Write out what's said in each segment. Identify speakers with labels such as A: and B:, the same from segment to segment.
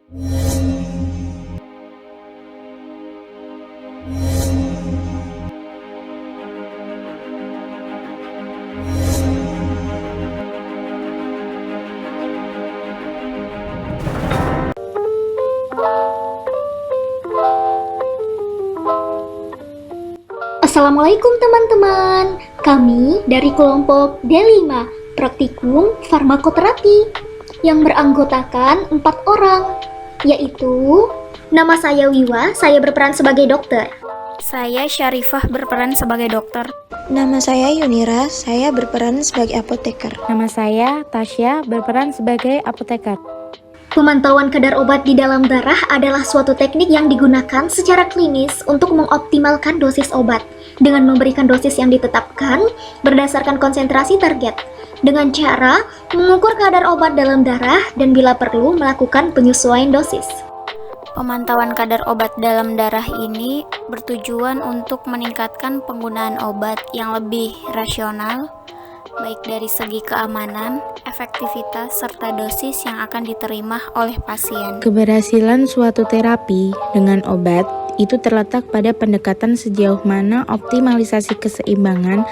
A: Assalamualaikum teman-teman, kami dari kelompok D5 Praktikum Farmakoterapi yang beranggotakan 4 orang, yaitu nama saya Wiwa, saya berperan sebagai dokter.
B: Saya Syarifah berperan sebagai dokter.
C: Nama saya Yunira, saya berperan sebagai apoteker.
D: Nama saya Tasya, berperan sebagai apoteker.
A: Pemantauan kadar obat di dalam darah adalah suatu teknik yang digunakan secara klinis untuk mengoptimalkan dosis obat dengan memberikan dosis yang ditetapkan berdasarkan konsentrasi target dengan cara mengukur kadar obat dalam darah dan bila perlu melakukan penyesuaian dosis.
B: Pemantauan kadar obat dalam darah ini bertujuan untuk meningkatkan penggunaan obat yang lebih rasional, baik dari segi keamanan, efektivitas, serta dosis yang akan diterima oleh pasien.
D: Keberhasilan suatu terapi dengan obat itu terletak pada pendekatan sejauh mana optimalisasi keseimbangan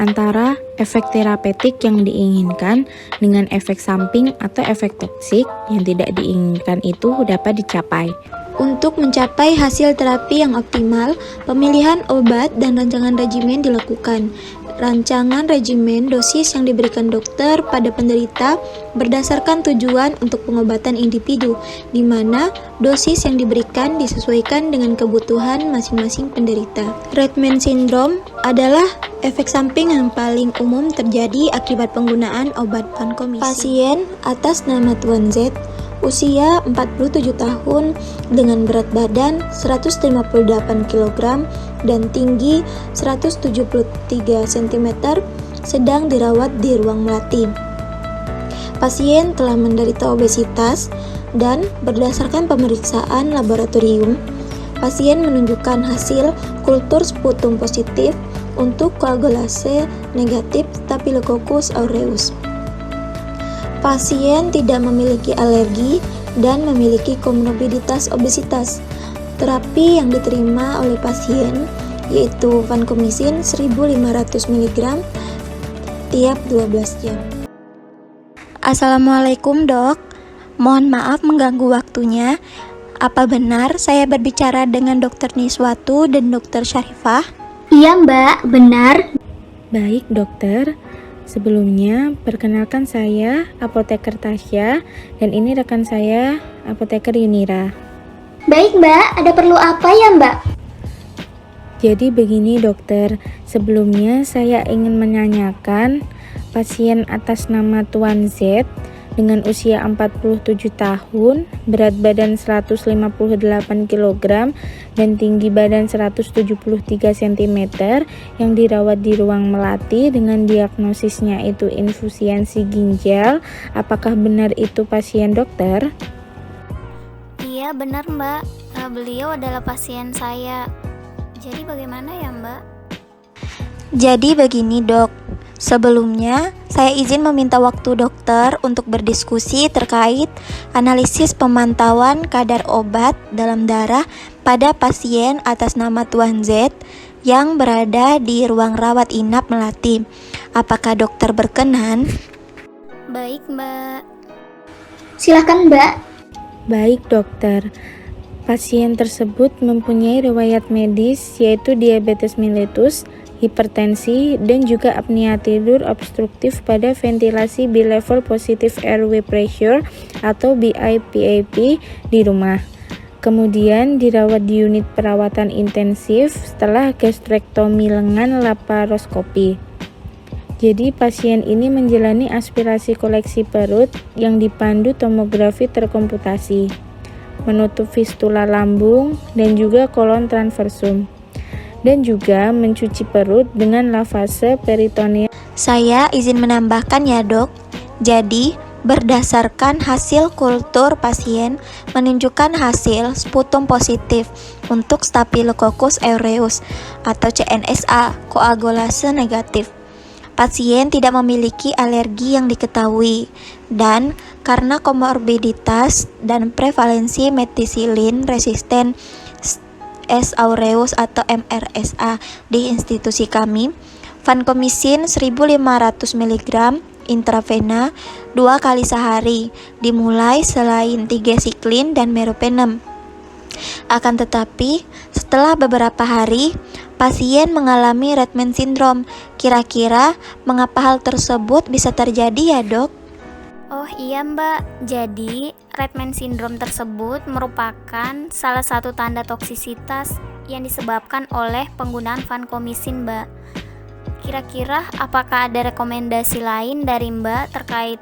D: antara efek terapeutik yang diinginkan dengan efek samping atau efek toksik yang tidak diinginkan itu dapat dicapai.
C: Untuk mencapai hasil terapi yang optimal, pemilihan obat dan rancangan regimen dilakukan. Rancangan regimen dosis yang diberikan dokter pada penderita berdasarkan tujuan untuk pengobatan individu, di mana dosis yang diberikan disesuaikan dengan kebutuhan masing-masing penderita. Redman syndrome adalah efek samping yang paling umum terjadi akibat penggunaan obat vancomycin. Pasien atas nama Tuan Z, usia 47 tahun dengan berat badan 158 kg dan tinggi 173 cm sedang dirawat di ruang melati. Pasien telah menderita obesitas dan berdasarkan pemeriksaan laboratorium, pasien menunjukkan hasil kultur sputum positif untuk koagulase negatif Staphylococcus aureus. Pasien tidak memiliki alergi dan memiliki komorbiditas obesitas. Terapi yang diterima oleh pasien yaitu vancomycin 1500 mg tiap 12 jam. Assalamualaikum dok, mohon maaf mengganggu waktunya. Apa benar saya berbicara dengan dokter Niswatu dan dokter Syarifah?
A: Iya mbak, benar.
D: Baik dokter, sebelumnya perkenalkan saya apoteker Tasya dan ini rekan saya apoteker Yunira.
A: Baik mbak, ada perlu apa ya mbak?
D: Jadi begini dokter, sebelumnya saya ingin menanyakan pasien atas nama Tuan Z dengan usia 47 tahun, berat badan 158 kg dan tinggi badan 173 cm yang dirawat di ruang melati dengan diagnosisnya itu insusiensi ginjal. Apakah benar itu pasien dokter?
B: Iya benar mbak, beliau adalah pasien saya. Jadi bagaimana ya mbak?
C: Jadi begini dok, sebelumnya saya izin meminta waktu dokter untuk berdiskusi terkait analisis pemantauan kadar obat dalam darah pada pasien atas nama Tuan Z yang berada di ruang rawat inap Melati. Apakah dokter berkenan?
B: Baik mbak.
A: Silakan mbak.
D: Baik dokter, pasien tersebut mempunyai riwayat medis yaitu diabetes mellitus, hipertensi, dan juga apnea tidur obstruktif pada ventilasi bilevel positive airway pressure atau BIPAP di rumah. Kemudian dirawat di unit perawatan intensif setelah gastrektomi lengan laparoskopi. Jadi pasien ini menjalani aspirasi koleksi perut yang dipandu tomografi terkomputasi, menutup fistula lambung dan juga kolon transversum, dan juga mencuci perut dengan lavase peritoneal.
C: Saya izin menambahkan ya dok, jadi berdasarkan hasil kultur pasien menunjukkan hasil sputum positif untuk Staphylococcus aureus atau CNSA, koagulase negatif. pasien tidak memiliki alergi yang diketahui, dan karena komorbiditas dan prevalensi metisilin resisten S. aureus atau MRSA di institusi kami, vancomycin 1500 mg intravena 2 kali sehari, dimulai selain tigecycline dan meropenem. Akan tetapi, setelah beberapa hari, pasien mengalami Redman syndrome. Kira-kira mengapa hal tersebut bisa terjadi ya, Dok?
B: Oh iya Mbak, jadi Redman syndrome tersebut merupakan salah satu tanda toksisitas yang disebabkan oleh penggunaan vancomycin Mbak. Kira-kira apakah ada rekomendasi lain dari Mbak terkait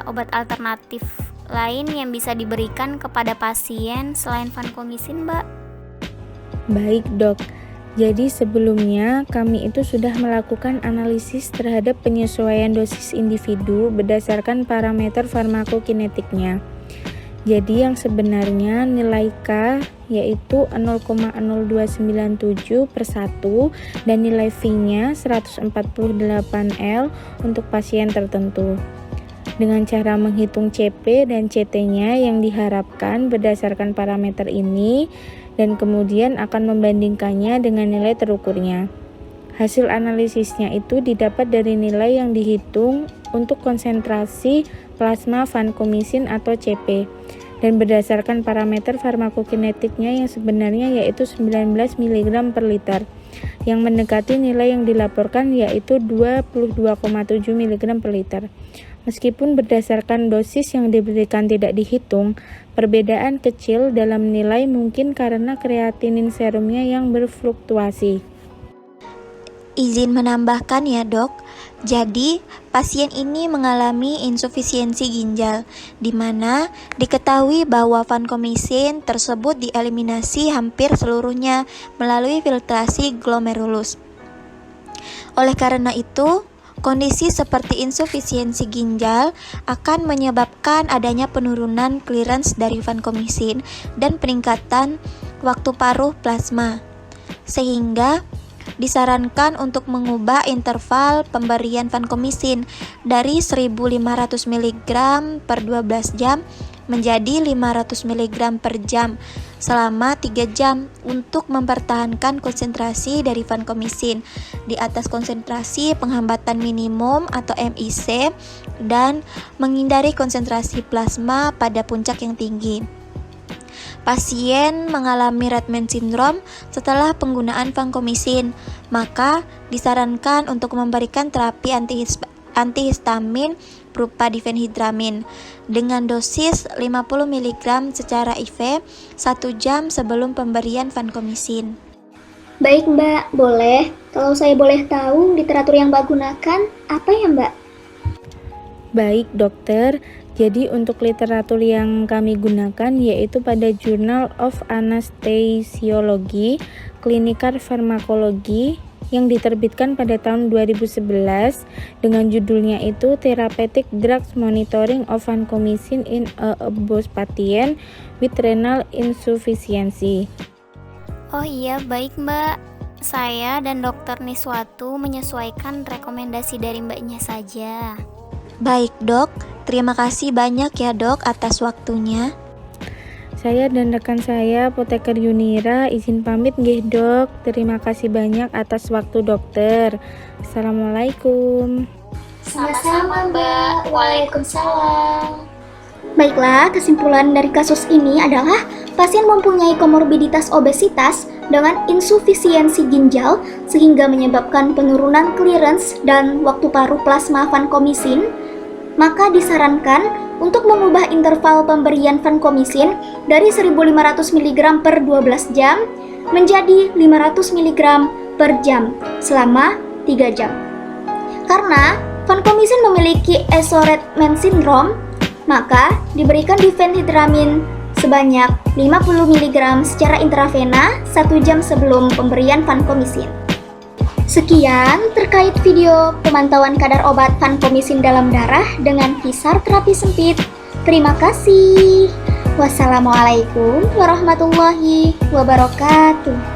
B: obat alternatif lain yang bisa diberikan kepada pasien selain vancomycin Mbak?
D: Baik dok, jadi sebelumnya kami itu sudah melakukan analisis terhadap penyesuaian dosis individu berdasarkan parameter farmakokinetiknya. Jadi yang sebenarnya nilai K yaitu 0,0297 per 1 dan nilai V-nya 148 L untuk pasien tertentu. Dengan cara menghitung CP dan CT-nya yang diharapkan berdasarkan parameter ini, dan kemudian akan membandingkannya dengan nilai terukurnya. Hasil analisisnya itu didapat dari nilai yang dihitung untuk konsentrasi plasma vancomycin atau CP, dan berdasarkan parameter farmakokinetiknya yang sebenarnya yaitu 19 mg per liter, yang mendekati nilai yang dilaporkan yaitu 22,7 mg per liter. Meskipun berdasarkan dosis yang diberikan tidak dihitung, perbedaan kecil dalam nilai mungkin karena kreatinin serumnya yang berfluktuasi.
C: Izin menambahkan ya dok, jadi pasien ini mengalami insufisiensi ginjal, di mana diketahui bahwa vancomycin tersebut dieliminasi hampir seluruhnya melalui filtrasi glomerulus. Oleh karena itu, kondisi seperti insufisiensi ginjal akan menyebabkan adanya penurunan clearance dari vancomycin dan peningkatan waktu paruh plasma, sehingga disarankan untuk mengubah interval pemberian vancomycin dari 1500 mg per 12 jam menjadi 500 mg per jam selama 3 jam untuk mempertahankan konsentrasi dari vancomycin di atas konsentrasi penghambatan minimum atau MIC dan menghindari konsentrasi plasma pada puncak yang tinggi. Pasien mengalami Redman syndrome setelah penggunaan vancomycin, maka disarankan untuk memberikan terapi antihistamin berupa difenhidramin dengan dosis 50 mg secara IV 1 jam sebelum pemberian vancomycin.
A: Baik Mbak, boleh. Kalau saya boleh tahu literatur yang Mbak gunakan apa ya Mbak?
D: Baik dokter, jadi untuk literatur yang kami gunakan yaitu pada Journal of Anesthesiology, Clinical Pharmacology yang diterbitkan pada tahun 2011 dengan judulnya itu Therapeutic Drugs Monitoring of Vancomycin in a Obese Patient with Renal Insufficiency.
B: Oh iya, baik Mbak. Saya dan Dr. Niswatu menyesuaikan rekomendasi dari Mbaknya saja.
C: Baik dok, terima kasih banyak ya dok atas waktunya.
D: Saya dan rekan saya, Apoteker Yunira, izin pamit nggih dok. Terima kasih banyak atas waktu dokter. Assalamualaikum.
A: Sama-sama Mbak, Waalaikumsalam. Baiklah, kesimpulan dari kasus ini adalah pasien mempunyai komorbiditas obesitas dengan insufisiensi ginjal sehingga menyebabkan penurunan clearance dan waktu paruh plasma vancomycin, maka disarankan untuk mengubah interval pemberian vancomycin dari 1500 mg per 12 jam menjadi 500 mg per jam selama 3 jam. Karena vancomycin memiliki Redman syndrome, maka diberikan difenhidramin sebanyak 50 mg secara intravena 1 jam sebelum pemberian vancomycin. Sekian terkait video pemantauan kadar obat vancomycin dalam darah dengan kisar terapi sempit. Terima kasih. Wassalamualaikum warahmatullahi wabarakatuh.